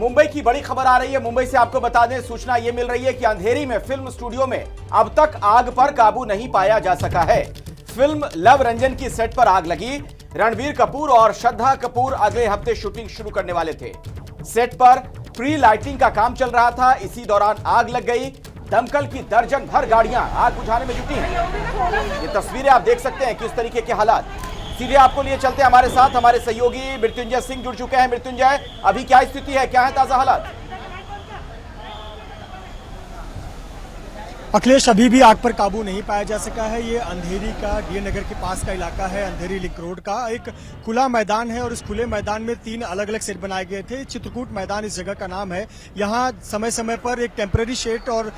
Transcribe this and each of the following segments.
मुंबई की बड़ी खबर आ रही है। मुंबई से आपको बता दें, सूचना यह मिल रही है कि अंधेरी में फिल्म स्टूडियो में अब तक आग पर काबू नहीं पाया जा सका है। फिल्म लव रंजन की सेट पर आग लगी। रणबीर कपूर और श्रद्धा कपूर अगले हफ्ते शूटिंग शुरू करने वाले थे। सेट पर प्री लाइटिंग का काम चल रहा था, इसी दौरान आग लग गई। दमकल की दर्जन भर गाड़ियां आग बुझाने में जुटी हैं। ये तस्वीरें आप देख सकते हैं किस तरीके के हालात। सीधे आपको लिए चलते हैं, हमारे साथ हमारे सहयोगी मृत्युंजय सिंह जुड़ चुके हैं। मृत्युंजय, अभी क्या स्थिति है, क्या है ताजा हालात? अखिलेश, अभी भी आग पर काबू नहीं पाया जा सका है। ये अंधेरी का डी नगर के पास का इलाका है। अंधेरी लिंक रोड का एक खुला मैदान है और इस खुले मैदान में 3 अलग अलग सेट बनाए गए थे। चित्रकूट मैदान इस जगह का नाम है। यहाँ समय समय पर एक टेम्पररी सेट और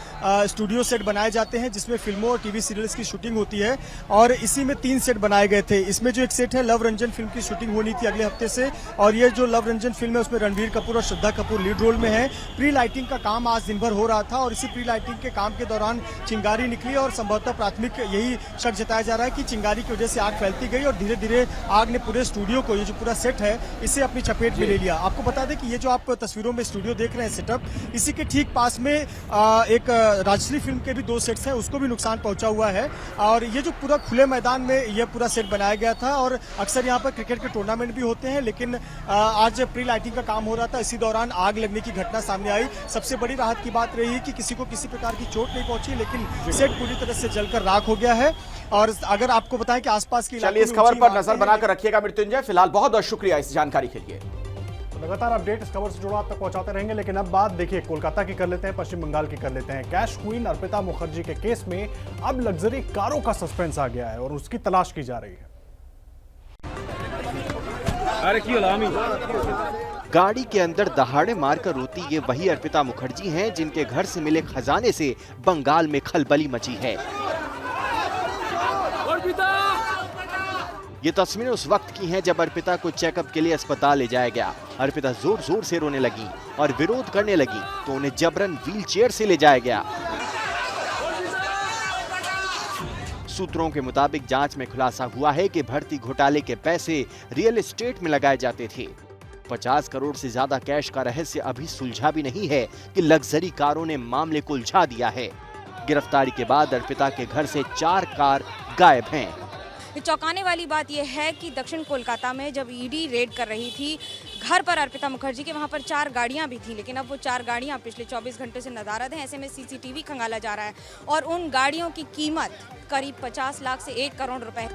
स्टूडियो सेट बनाए जाते हैं जिसमें फिल्मों और टीवी सीरियल्स की शूटिंग होती है और इसी में 3 सेट बनाए गए थे। इसमें जो एक सेट है, लव रंजन फिल्म की शूटिंग होनी थी अगले हफ्ते से, और ये जो लव रंजन फिल्म है उसमें रणबीर कपूर और श्रद्धा कपूर लीड रोल में है। प्री लाइटिंग का काम आज दिन भर हो रहा था और इसी प्री लाइटिंग के काम के दौरान चिंगारी निकली और संभवतः प्राथमिक यही शक जताया जा रहा है कि चिंगारी की वजह से आग फैलती गई और धीरे धीरे आग ने पूरे स्टूडियो को, ये जो पूरा सेट है, इसे अपनी चपेट में ले लिया। आपको बता दें कि ये जो आप तस्वीरों में स्टूडियो देख रहे हैं सेटअप, इसी के ठीक पास में एक राजश्री फिल्म के भी 2 सेट्स हैं, उसको भी नुकसान पहुंचा हुआ है। और ये जो पूरा खुले मैदान में यह पूरा सेट बनाया गया था और अक्सर यहाँ पर क्रिकेट के टूर्नामेंट भी होते हैं, लेकिन आज प्री लाइटिंग का काम हो रहा था, इसी दौरान आग लगने की घटना सामने आई। सबसे बड़ी राहत की बात रही कि किसी को किसी प्रकार की चोट नहीं पहुंची, लेकिन सेट पूरी तरह से जलकर राख हो गया है। और अगर आपको बताएं कि आसपास की चलिए इस खबर पर नजर बनाकर रखिएगा मृत्युंजय। फिलहाल बहुत बहुत शुक्रिया इस जानकारी के लिए। लगातार अपडेट इस खबर से जुड़ा आप तक पहुंचाते रहेंगे, लेकिन अब बात देखिए कोलकाता की कर लेते हैं, पश्चिम बंगाल की कर लेते हैं। कैश क्वीन अर्पिता मुखर्जी के केस में अब लग्जरी कारों का सस्पेंस आ गया है और उसकी तलाश की जा रही है। गाड़ी के अंदर दहाड़े मारकर रोती ये वही अर्पिता मुखर्जी हैं जिनके घर से मिले खजाने से बंगाल में खलबली मची है। ये तस्वीरें उस वक्त की हैं जब अर्पिता को चेकअप के लिए अस्पताल ले जाया गया। अर्पिता जोर जोर से रोने लगी और विरोध करने लगी तो उन्हें जबरन व्हीलचेयर से ले जाया गया। सूत्रों के मुताबिक जांच में खुलासा हुआ है कि भर्ती घोटाले के पैसे रियल एस्टेट में लगाए जाते थे। 50 करोड़ से ज्यादा कैश का रहस्य अभी सुलझा भी नहीं है कि लग्जरी कारों ने मामले को उलझा दिया है। गिरफ्तारी के बाद अर्पिता के घर से 4 कार गायब हैं। चौंकाने वाली बात यह है कि दक्षिण कोलकाता में जब ईडी रेड कर रही थी घर पर अर्पिता मुखर्जी के, वहां पर 4 गाड़ियां भी थी, लेकिन अब वो 4 गाड़ियां पिछले 24 घंटे से नदारद हैं। ऐसे में सीसीटीवी खंगाला जा रहा है और उन गाड़ियों की कीमत करीब 50 लाख से 1 करोड़ रुपए।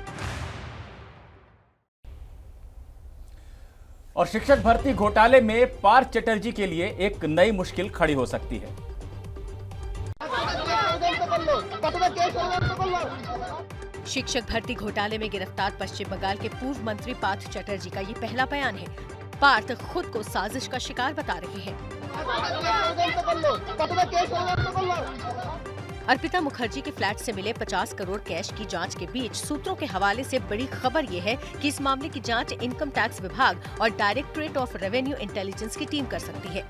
और शिक्षक भर्ती घोटाले में पार्थ चटर्जी के लिए एक नई मुश्किल खड़ी हो सकती है। शिक्षक भर्ती घोटाले में गिरफ्तार पश्चिम बंगाल के पूर्व मंत्री पार्थ चटर्जी का ये पहला बयान है। पार्थ खुद को साजिश का शिकार बता रहे हैं। अर्पिता मुखर्जी के फ्लैट से मिले 50 करोड़ कैश की जांच के बीच सूत्रों के हवाले से बड़ी खबर ये है कि इस मामले की जांच इनकम टैक्स विभाग और डायरेक्टरेट ऑफ रेवेन्यू इंटेलिजेंस की टीम कर सकती है।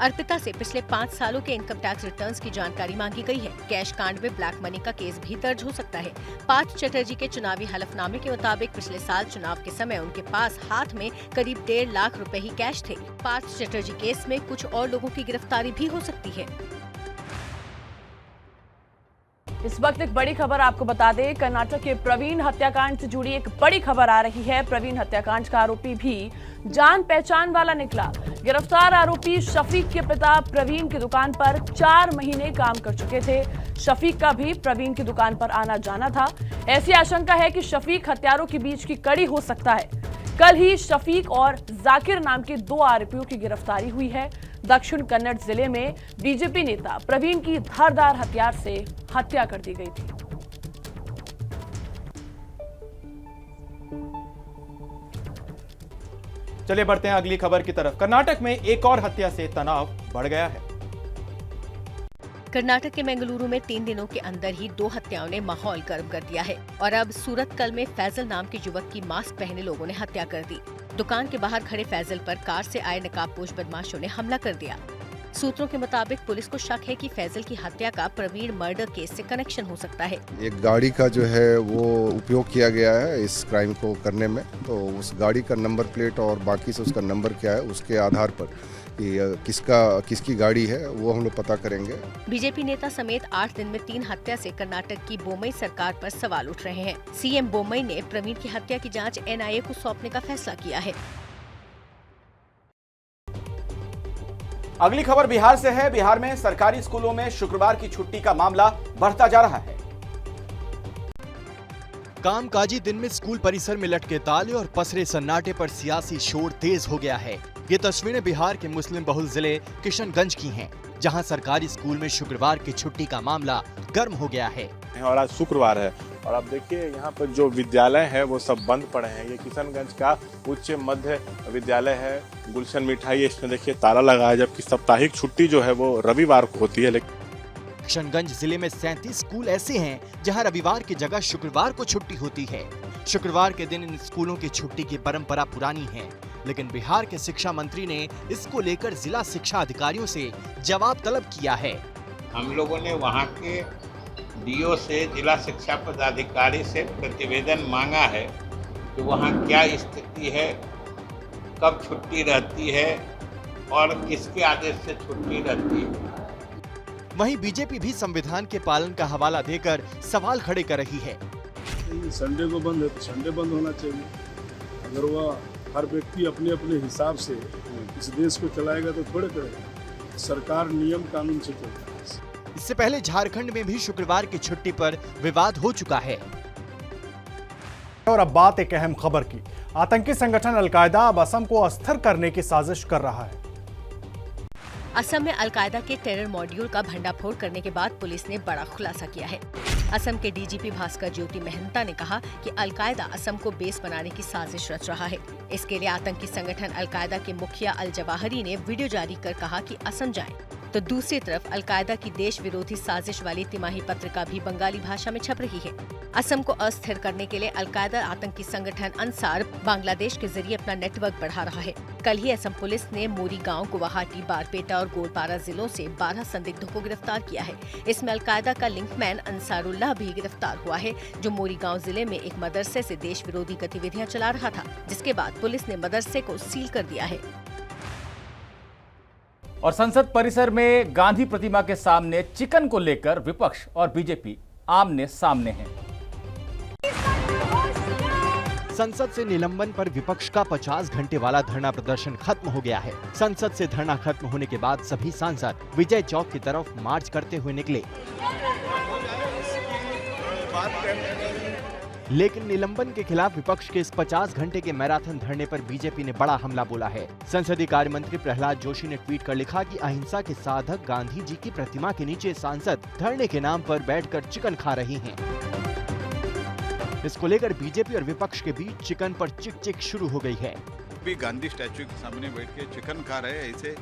अर्पिता से पिछले 5 सालों के इनकम टैक्स रिटर्न्स की जानकारी मांगी गई है। कैश कांड में ब्लैक मनी का केस भी दर्ज हो सकता है। पार्थ चटर्जी के चुनावी हलफनामे के मुताबिक पिछले साल चुनाव के समय उनके पास हाथ में करीब 1.5 लाख रुपए ही कैश थे। पार्थ चटर्जी केस में कुछ और लोगों की गिरफ्तारी भी हो सकती है। इस वक्त एक बड़ी खबर आपको बता दें, कर्नाटक के प्रवीण हत्याकांड से जुड़ी एक बड़ी खबर आ रही है। प्रवीण हत्याकांड का आरोपी भी जान पहचान वाला निकला। गिरफ्तार आरोपी शफीक के पिता प्रवीण की दुकान पर 4 महीने काम कर चुके थे। शफीक का भी प्रवीण की दुकान पर आना जाना था। ऐसी आशंका है कि शफीक हत्यारों के बीच की कड़ी हो सकता है। कल ही शफीक और जाकिर नाम के 2 आरोपियों की गिरफ्तारी हुई है। दक्षिण कन्नड़ जिले में बीजेपी नेता प्रवीण की धारदार हथियार से हत्या कर दी गई थी। चलिए बढ़ते हैं अगली खबर की तरफ। कर्नाटक में एक और हत्या से तनाव बढ़ गया है। कर्नाटक के बेंगलुरु में 3 दिनों के अंदर ही 2 हत्याओं ने माहौल गर्म कर दिया है और अब सूरतकल में फैजल नाम के युवक की मास्क पहने लोगों ने हत्या कर दी। दुकान के बाहर खड़े फैजल पर कार से आए नकाबपोश बदमाशों ने हमला कर दिया। सूत्रों के मुताबिक पुलिस को शक है कि फैजल की हत्या का प्रवीण मर्डर केस से कनेक्शन हो सकता है। एक गाड़ी का जो है वो उपयोग किया गया है इस क्राइम को करने में, तो उस गाड़ी का नंबर प्लेट और बाकी से उसका नंबर क्या है उसके आधार पर किसकी गाड़ी है वो हम लोग पता करेंगे। बीजेपी नेता समेत 8 दिन में 3 हत्या से कर्नाटक की बोम्मई सरकार पर सवाल उठ रहे हैं। सीएम बोम्मई ने प्रवीण की हत्या की जांच एनआईए को सौंपने का फैसला किया है। अगली खबर बिहार से है। बिहार में सरकारी स्कूलों में शुक्रवार की छुट्टी का मामला बढ़ता जा रहा है। कामकाजी दिन में स्कूल परिसर में लटके ताले और पसरे सन्नाटे पर सियासी शोर तेज हो गया है। ये तस्वीरें बिहार के मुस्लिम बहुल जिले किशनगंज की हैं, जहां सरकारी स्कूल में शुक्रवार की छुट्टी का मामला गर्म हो गया है। और आज शुक्रवार है और आप देखिए यहाँ पर जो विद्यालय है वो सब बंद पड़े हैं। ये किशनगंज का उच्च मध्य विद्यालय है, गुलशन मिठाई, इसमें देखिए ताला लगा है, जबकि साप्ताहिक छुट्टी जो है वो रविवार को होती है। किशनगंज जिले में 37 स्कूल ऐसे हैं जहां रविवार की जगह शुक्रवार को छुट्टी होती है। शुक्रवार के दिन इन स्कूलों की छुट्टी की परंपरा पुरानी है, लेकिन बिहार के शिक्षा मंत्री ने इसको लेकर जिला शिक्षा अधिकारियों से जवाब तलब किया है। हम लोगों ने वहां के डीओ से, जिला शिक्षा पदाधिकारी से प्रतिवेदन मांगा है कि वहां क्या स्थिति है, कब छुट्टी रहती है और किसके आदेश से छुट्टी रहती है। वहीं बीजेपी भी संविधान के पालन का हवाला देकर सवाल खड़े कर रही है। संडे को बंद है तो संडे बंद होना चाहिए। अगर वह हर व्यक्ति अपने अपने हिसाब से इस देश को चलाएगा तो थोड़े करेगा। सरकार नियम कानून से चलता है। इससे पहले झारखंड में भी शुक्रवार की छुट्टी पर विवाद हो चुका है। और अब बात एक अहम खबर की। आतंकी संगठन अलकायदा अब असम को अस्थिर करने की साजिश कर रहा है। असम में अलकायदा के टेरर मॉड्यूल का भंडाफोड़ करने के बाद पुलिस ने बड़ा खुलासा किया है। असम के डीजीपी भास्कर ज्योति महंता ने कहा कि अलकायदा असम को बेस बनाने की साजिश रच रहा है। इसके लिए आतंकी संगठन अलकायदा के मुखिया अल जवाहरी ने वीडियो जारी कर कहा कि असम जाएं। तो दूसरी तरफ अलकायदा की देश विरोधी साजिश वाली तिमाही पत्रिका भी बंगाली भाषा में छप रही है। असम को अस्थिर करने के लिए अलकायदा आतंकी संगठन अंसार बांग्लादेश के जरिए अपना नेटवर्क बढ़ा रहा है। कल ही असम पुलिस ने मोरीगांव, गुवाहाटी, बारपेटा और गोलपारा जिलों से 12 संदिग्धों को गिरफ्तार किया है। इसमें अलकायदा का लिंकमैन अंसारुल्लाह भी गिरफ्तार हुआ है, जो मोरीगांव जिले में एक मदरसे से देश विरोधी गतिविधियां चला रहा था, जिसके बाद पुलिस ने मदरसे को सील कर दिया है। और संसद परिसर में गांधी प्रतिमा के सामने चिकन को लेकर विपक्ष और बीजेपी आमने सामने हैं। संसद से निलंबन पर विपक्ष का 50 घंटे वाला धरना प्रदर्शन खत्म हो गया है। संसद से धरना खत्म होने के बाद सभी सांसद विजय चौक की तरफ मार्च करते हुए निकले, लेकिन निलंबन के खिलाफ विपक्ष के इस 50 घंटे के मैराथन धरने पर बीजेपी ने बड़ा हमला बोला है। संसदीय कार्य मंत्री प्रहलाद जोशी ने ट्वीट कर लिखा कि अहिंसा के साधक गांधी जी की प्रतिमा के नीचे सांसद धरने के नाम पर बैठकर चिकन खा रहे हैं। इसको लेकर बीजेपी और विपक्ष के बीच चिकन पर चिक चिक शुरू हो गई है। भी गांधी स्टैचू के सामने बैठ के चिकन खा रहे हैं, ऐसे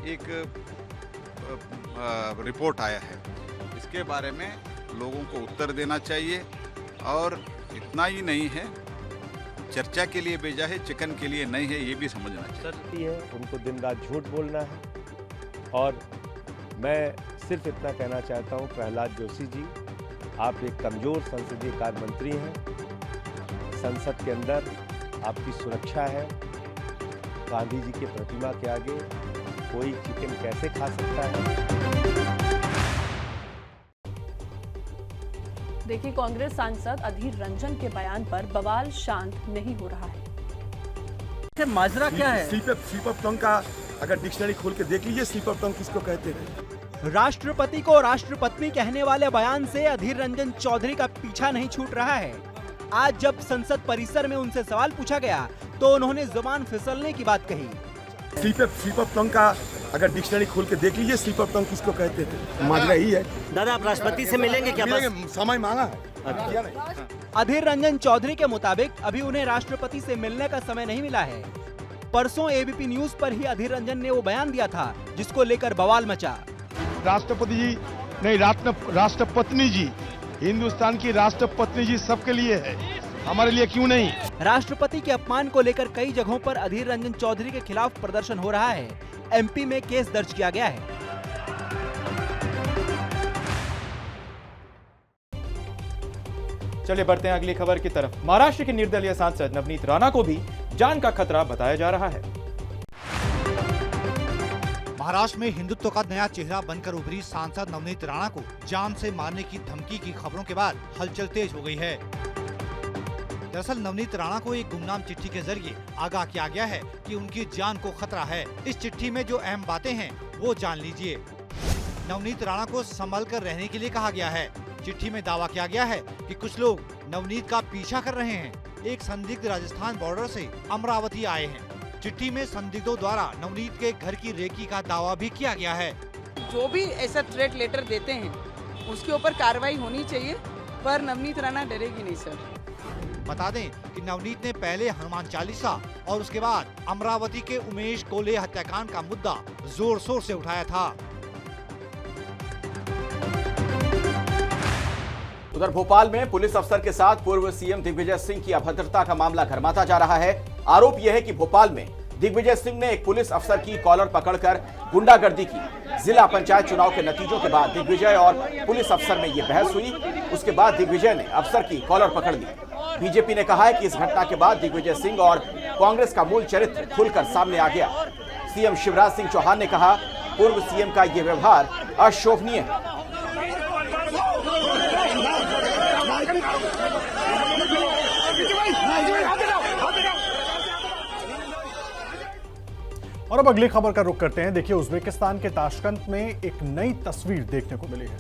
एक रिपोर्ट आया है। इसके बारे में लोगों को उत्तर देना चाहिए और इतना ही नहीं है, चर्चा के लिए भेजा है, चिकन के लिए नहीं है, ये भी समझना चाहिए। उनको दिन रात झूठ बोलना है और मैं सिर्फ इतना कहना चाहता हूँ, प्रहलाद जोशी जी, आप एक कमजोर संसदीय कार्य मंत्री हैं। संसद के अंदर आपकी सुरक्षा है। गांधी जी के प्रतिमा के आगे कोई चिकन कैसे खा सकता है? देखिए, कांग्रेस सांसद अधीर रंजन के बयान पर बवाल शांत नहीं हो रहा है। माजरा क्या है? स्लिप ऑफ टंग का अगर डिक्शनरी खोल के देख लीजिए, स्लिप ऑफ टंग किसको कहते हैं? राष्ट्रपति को राष्ट्रपत्नी कहने वाले बयान से अधीर रंजन चौधरी का पीछा नहीं छूट रहा है। आज जब संसद परिसर में उनसे सवाल पूछा गया तो उन्होंने जुबान फिसलने की बात कही। स्लिप ऑफ टंग का अगर डिक्शनरी खोल के देख लीजिए, स्लिप ऑफ टंग किसको कहते हैं? माजरा ही है। दादा, आप राष्ट्रपति से मिलेंगे क्या? समय मांगा है। अधीर रंजन चौधरी के मुताबिक अभी उन्हें राष्ट्रपति से मिलने का समय नहीं मिला है। परसों एबीपी न्यूज पर ही अधीर रंजन ने वो बयान दिया था जिसको लेकर बवाल मचा। राष्ट्रपति जी नहीं, राष्ट्रपत्नी जी, हिंदुस्तान की राष्ट्रपत्नी जी सबके लिए है, हमारे लिए क्यों नहीं? राष्ट्रपति के अपमान को लेकर कई जगहों पर अधीर रंजन चौधरी के खिलाफ प्रदर्शन हो रहा है। एमपी में केस दर्ज किया गया है। चलिए बढ़ते हैं अगली खबर की तरफ। महाराष्ट्र के निर्दलीय सांसद नवनीत राणा को भी जान का खतरा बताया जा रहा है। महाराष्ट्र में हिंदुत्व का नया चेहरा बनकर उभरी सांसद नवनीत राणा को जान से मारने की धमकी की खबरों के बाद हलचल तेज हो गई है। दरअसल नवनीत राणा को एक गुमनाम चिट्ठी के जरिए आगाह किया गया है कि उनकी जान को खतरा है। इस चिट्ठी में जो अहम बातें हैं वो जान लीजिए। नवनीत राणा को संभल कर रहने के लिए कहा गया है। चिट्ठी में दावा किया गया है कि कुछ लोग नवनीत का पीछा कर रहे हैं। एक संदिग्ध राजस्थान बॉर्डर से अमरावती आए हैं। चिट्ठी में संदिग्धों द्वारा नवनीत के घर की रेकी का दावा भी किया गया है। जो भी ऐसा थ्रेट लेटर देते हैं उसके ऊपर कार्रवाई होनी चाहिए, पर नवनीत राणा डरेगी नहीं सर। बता दें कि नवनीत ने पहले हनुमान चालीसा और उसके बाद अमरावती के उमेश कोले हत्याकांड का मुद्दा जोर शोर से उठाया था। उधर भोपाल में पुलिस अफसर के साथ पूर्व सीएम दिग्विजय सिंह की अभद्रता का मामला गरमाता जा रहा है। आरोप यह है कि भोपाल में दिग्विजय सिंह ने एक पुलिस अफसर की कॉलर पकड़कर गुंडागर्दी की। जिला पंचायत चुनाव के नतीजों के बाद दिग्विजय और पुलिस अफसर में यह बहस हुई। उसके बाद दिग्विजय ने अफसर की कॉलर पकड़ ली। बीजेपी ने कहा है कि इस घटना के बाद दिग्विजय सिंह और कांग्रेस का मूल चरित्र खुलकर सामने आ गया। सीएम शिवराज सिंह चौहान ने कहा, पूर्व सीएम का यह व्यवहार अशोभनीय है। और अब अगली खबर का रुख करते हैं। देखिए, उज्बेकिस्तान के ताशकंद में एक नई तस्वीर देखने को मिली है।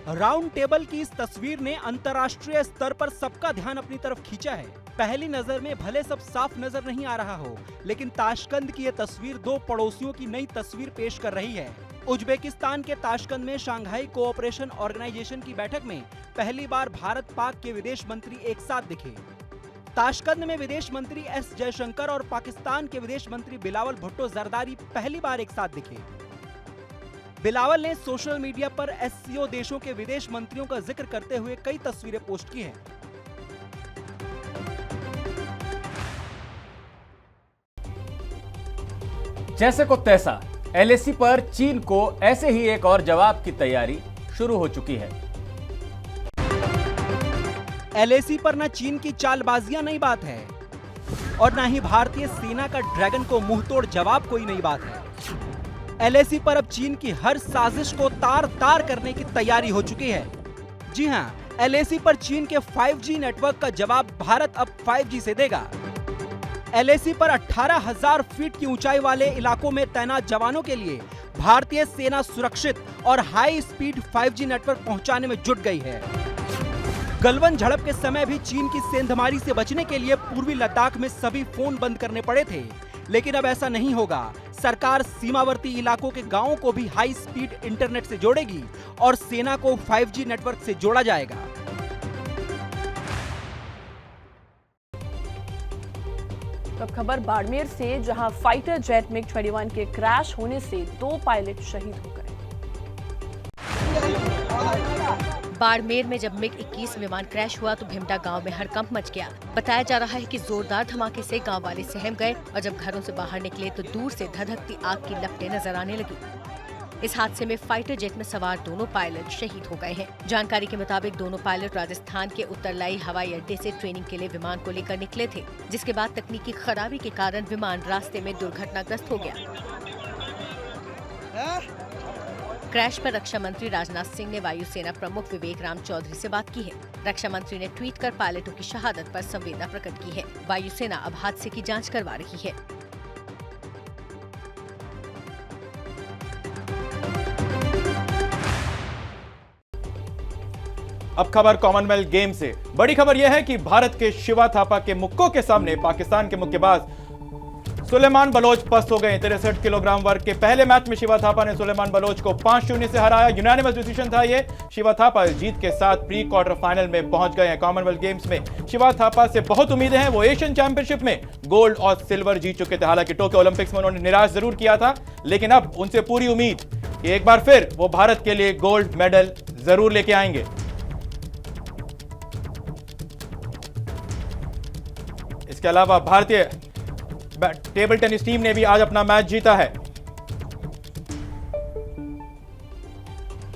राउंड टेबल की इस तस्वीर ने अंतर्राष्ट्रीय स्तर पर सबका ध्यान अपनी तरफ खींचा है। पहली नजर में भले सब साफ नजर नहीं आ रहा हो, लेकिन ताशकंद की यह तस्वीर दो पड़ोसियों की नई तस्वीर पेश कर रही है। उज्बेकिस्तान के ताशकंद में शंघाई कोऑपरेशन ऑर्गेनाइजेशन की बैठक में पहली बार भारत पाक के विदेश मंत्री एक साथ दिखे। ताशकंद में विदेश मंत्री एस जयशंकर और पाकिस्तान के विदेश मंत्री बिलावल भुट्टो जरदारी पहली बार एक साथ दिखे। बिलावल ने सोशल मीडिया पर एससीओ देशों के विदेश मंत्रियों का जिक्र करते हुए कई तस्वीरें पोस्ट की हैं। जैसे को तैसा, एलएसी पर चीन को ऐसे ही एक और जवाब की तैयारी शुरू हो चुकी है। एलएसी पर न चीन की चालबाजियां नई बात है और न ही भारतीय सेना का ड्रैगन को मुंहतोड़ जवाब कोई नई बात है। एलएसी पर अब चीन की हर साजिश को तार तार करने की तैयारी हो चुकी है। जी हां, एलएसी पर चीन के 5G नेटवर्क का जवाब भारत अब 5G से देगा। एलएसी पर 18,000 फीट की ऊंचाई वाले इलाकों में तैनात जवानों के लिए भारतीय सेना सुरक्षित और हाई स्पीड 5G नेटवर्क पहुंचाने में जुट गई है। गलवान झड़प के समय भी चीन की सेंधमारी से बचने के लिए पूर्वी लद्दाख में सभी फोन बंद करने पड़े थे, लेकिन अब ऐसा नहीं होगा। सरकार सीमावर्ती इलाकों के गांवों को भी हाई स्पीड इंटरनेट से जोड़ेगी और सेना को 5G नेटवर्क से जोड़ा जाएगा। अब खबर बाड़मेर से, जहां फाइटर जेट मिग 21 के क्रैश होने से 2 पायलट शहीद हो गए। बाड़मेर में जब मिग 21 विमान क्रैश हुआ तो भिमटा गांव में हड़कंप मच गया। बताया जा रहा है कि जोरदार धमाके से गांव वाले सहम गए और जब घरों से बाहर निकले तो दूर से धधकती आग की लपटें नजर आने लगी। इस हादसे में फाइटर जेट में सवार दोनों पायलट शहीद हो गए हैं। जानकारी के मुताबिक दोनों पायलट राजस्थान के उत्तरलाई हवाई अड्डे से ट्रेनिंग के लिए विमान को लेकर निकले थे, जिसके बाद तकनीकी खराबी के कारण विमान रास्ते में दुर्घटनाग्रस्त हो गया। क्रैश पर रक्षा मंत्री राजनाथ सिंह ने वायुसेना प्रमुख विवेक राम चौधरी से बात की है। रक्षा मंत्री ने ट्वीट कर पायलटों की शहादत पर संवेदना प्रकट की है। वायुसेना अब हादसे की जांच करवा रही है। अब खबर कॉमनवेल्थ गेम से। बड़ी खबर यह है कि भारत के शिवा थापा के मुक्कों के सामने पाकिस्तान के मुक्केबाज सुलेमान बलोच पस्त हो गए। 63 किलोग्राम वर्ग के पहले मैच में शिवा थापा ने सुलेमान बलोच को 5-0 से हराया। यूनानिमस डिसीजन था ये। शिवा थापा जीत के साथ प्री क्वार्टर फाइनल में पहुंच गए हैं। कॉमनवेल्थ गेम्स में शिवा थापा से बहुत उम्मीदें हैं। वो एशियन चैंपियनशिप में गोल्ड और सिल्वर जीत चुके थे। हालांकि टोक्यो ओलंपिक्स में उन्होंने निराश जरूर किया था, लेकिन अब उनसे पूरी उम्मीद कि एक बार फिर वो भारत के लिए गोल्ड मेडल जरूर लेके आएंगे। इसके अलावा भारतीय टेबल टेनिस टीम ने भी आज अपना मैच जीता है।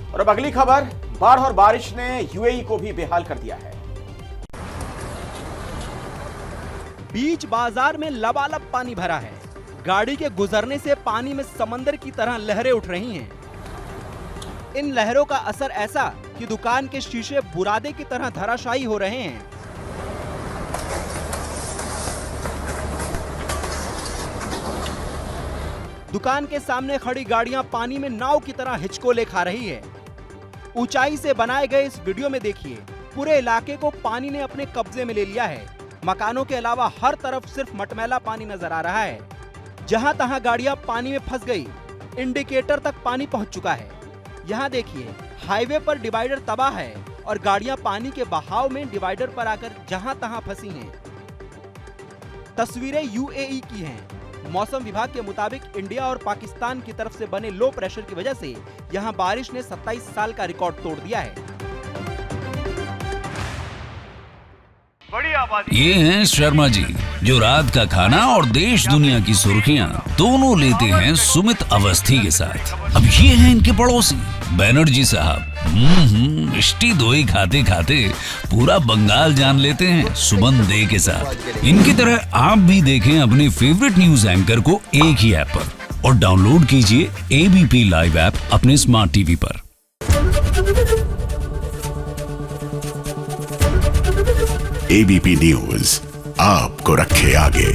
और अब अगली खबर, बाढ़ और बारिश ने यूएई को भी बेहाल कर दिया है। बीच बाजार में लबालब पानी भरा है। गाड़ी के गुजरने से पानी में समंदर की तरह लहरें उठ रही हैं। इन लहरों का असर ऐसा कि दुकान के शीशे बुरादे की तरह धराशायी हो रहे हैं। दुकान के सामने खड़ी गाड़ियां पानी में नाव की तरह हिचकोले खा रही है। ऊंचाई से बनाए गए इस वीडियो में देखिए, पूरे इलाके को पानी ने अपने कब्जे में ले लिया है। मकानों के अलावा हर तरफ सिर्फ मटमैला पानी नजर आ रहा है। जहां तहां गाड़ियां पानी में फंस गई, इंडिकेटर तक पानी पहुंच चुका है। यहां देखिए, हाईवे पर डिवाइडर तबाह है और गाड़ियां पानी के बहाव में डिवाइडर पर आकर जहां तहां फंसी हैं। तस्वीरें यूएई की हैं। मौसम विभाग के मुताबिक इंडिया और पाकिस्तान की तरफ से बने लो प्रेशर की वजह से यहां बारिश ने 27 साल का रिकॉर्ड तोड़ दिया है। ये हैं शर्मा जी, जो रात का खाना और देश दुनिया की सुर्खियां दोनों लेते हैं सुमित अवस्थी के साथ। अब ये हैं इनके पड़ोसी बनर्जी साहब। मिष्टी दोई खाते खाते पूरा बंगाल जान लेते हैं सुमन दे के साथ। इनकी तरह आप भी देखें अपने फेवरेट न्यूज एंकर को एक ही ऐप पर और डाउनलोड कीजिए एबीपी लाइव ऐप अपने स्मार्ट टीवी पर। एबीपी न्यूज आपको रखे आगे।